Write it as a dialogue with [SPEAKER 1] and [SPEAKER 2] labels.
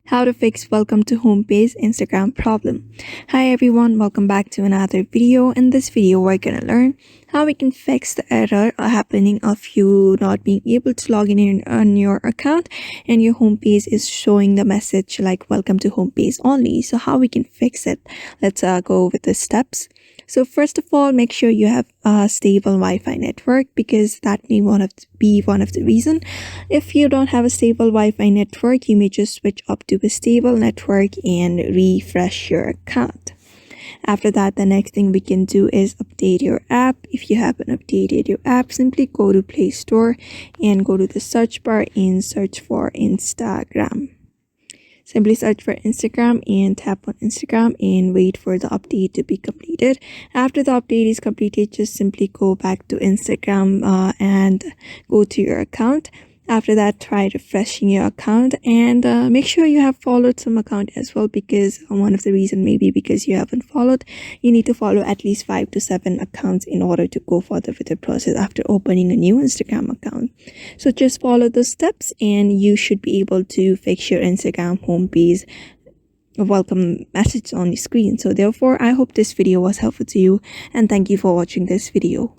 [SPEAKER 1] How to fix welcome to homepage Instagram problem. Hi everyone, welcome back to another video. In this video we're gonna learn how we can fix the error happening of you not being able to log in on your account and your homepage is showing the message like welcome to homepage only. So how we can fix it? Let's go with the steps. So first of all, make sure you have a stable Wi-Fi network because that may be one of the reason. If you don't have a stable Wi-Fi network, you may just switch up to a stable network and refresh your account. After that, the next thing we can do is update your app. If you haven't updated your app, simply go to Play Store and go to the search bar and search for Instagram. Simply search for Instagram and tap on Instagram and wait for the update to be completed. After the update is completed, just simply go back to Instagram and go to your account. After that, try refreshing your account and make sure you have followed some account as well, because one of the reason may be because you haven't followed. You need to follow at least 5 to 7 accounts in order to go further with the process after opening a new Instagram account. So just follow the steps and you should be able to fix your Instagram homepage welcome message on the screen. So therefore, I hope this video was helpful to you and thank you for watching this video.